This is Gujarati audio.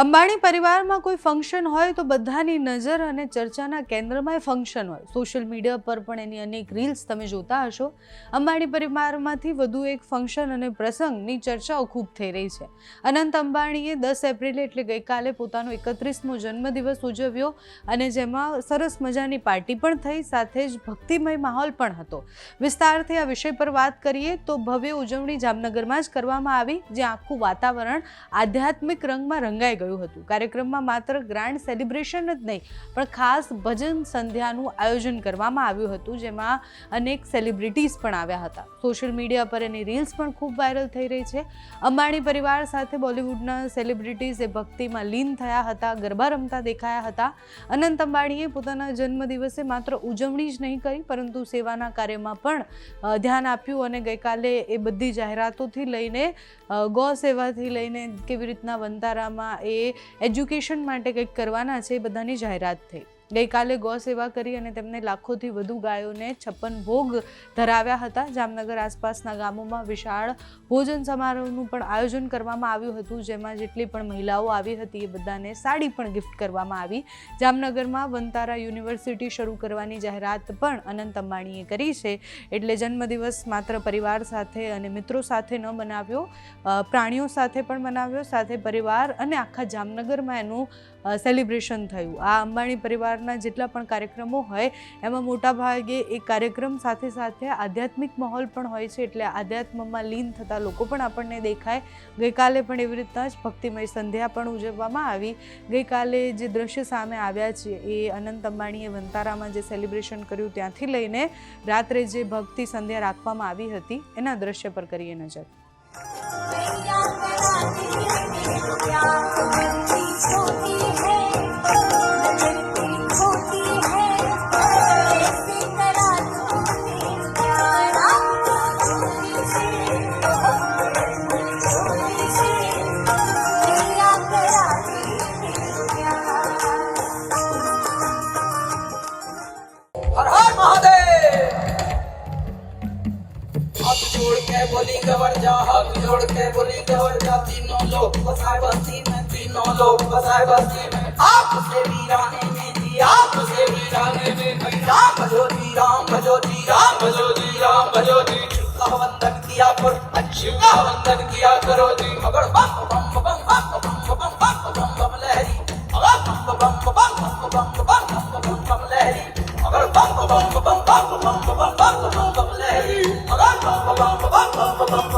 અંબાણી પરિવારમાં કોઈ ફંક્શન હોય તો બધાની નજર અને ચર્ચાના કેન્દ્રમાં ફંક્શન હોય. સોશિયલ મીડિયા પર પણ એની અનેક રીલ્સ તમે જોતા હશો. અંબાણી પરિવારમાંથી વધુ એક ફંક્શન અને પ્રસંગની ચર્ચાઓ ખૂબ થઈ રહી છે. અનંત અંબાણીએ 10 એપ્રિલે એટલે ગઈકાલે પોતાનો 31મો જન્મદિવસ ઉજવ્યો અને જેમાં સરસ મજાની પાર્ટી પણ થઈ, સાથે જ ભક્તિમય માહોલ પણ હતો. વિસ્તારથી આ વિષય પર વાત કરીએ તો ભવ્ય ઉજવણી જામનગરમાં જ કરવામાં આવી, જ્યાં આખું વાતાવરણ આધ્યાત્મિક રંગમાં રંગાઈ ગયું હતું. કાર્યક્રમમાં માત્ર ગ્રાન્ડ સેલિબ્રેશન જ નહીં પણ ખાસ ભજન સંધ્યાનું આયોજન કરવામાં આવ્યું હતું, જેમાં અનેક સેલિબ્રિટીઝ પણ આવ્યા હતા. સોશિયલ મીડિયા પર એની રીલ્સ પણ ખૂબ વાયરલ થઈ રહી છે. અંબાણી પરિવાર સાથે બોલિવૂડના સેલિબ્રિટીઝ એ ભક્તિમાં લીન થયા હતા, ગરબા રમતા દેખાયા હતા. અનંત અંબાણીએ પોતાના જન્મદિવસે માત્ર ઉજવણી જ નહીં કરી પરંતુ સેવાના કાર્યમાં પણ ધ્યાન આપ્યું અને ગઈકાલે એ બધી જાહેરાતોથી લઈને ગૌ સેવાથી લઈને કેવી રીતના વંતારામાં એ એજ્યુકેશન માટે કંઈક કરવાના છે એ બધાની જાહેરાત થઈ. ગઈકાલે ગૌ સેવા કરી અને તેમને લાખોથી વધુ ગાયોને 56 ભોગ ધરાવ્યા હતા. જામનગર આસપાસના ગામોમાં વિશાળ ભોજન સમારોહનું પણ આયોજન કરવામાં આવ્યું હતું, જેમાં જેટલી પણ મહિલાઓ આવી હતી એ બધાને સાડી પણ ગિફ્ટ કરવામાં આવી. જામનગરમાં વંતારા યુનિવર્સિટી શરૂ કરવાની જાહેરાત પણ અનંત અંબાણીએ કરી છે. એટલે જન્મદિવસ માત્ર પરિવાર સાથે અને મિત્રો સાથે ન મનાવ્યો, પ્રાણીઓ સાથે પણ મનાવ્યો, સાથે પરિવાર અને આખા જામનગરમાં એનું સેલિબ્રેશન થયું. આ અંબાણી પરિવારના જેટલા પણ કાર્યક્રમો હોય એમાં મોટા ભાગે એ કાર્યક્રમ સાથે સાથે આધ્યાત્મિક માહોલ પણ હોય છે, એટલે આધ્યાત્મમાં લીન થતા લોકો પણ આપણને દેખાય. ગઈકાલે પણ એવી રીતના જ ભક્તિમય સંધ્યા પણ ઉજવવામાં આવી. ગઈકાલે જે દ્રશ્ય સામે આવ્યા છે એ અનંત અંબાણીએ વંતારામાં જે સેલિબ્રેશન કર્યું ત્યાંથી લઈને રાત્રે જે ભક્તિ સંધ્યા રાખવામાં આવી હતી એના દ્રશ્ય પર કરીએ નજર. बोली गवर जा, हाथ जोड़ के बोली गवर जा, तीनों लोग बसाए बस्ती में, तीनों लोग बसाए बस्ती में. आपसे वीराने में जी, आपसे वीराने में भाई राम भजो जी, राम भजो जी, राम भजो जी, राम भजो जी. शिव का वंदन किया करो, शिव का वंदन किया करो जी. मगर बम बम बम बम बम बम बम बम बम लहरी, मगर बम बम बम बम बम बम बम बम लहरी, मगर बम बम बम बम बम बम बम बम लहरी, मगर बम बम बम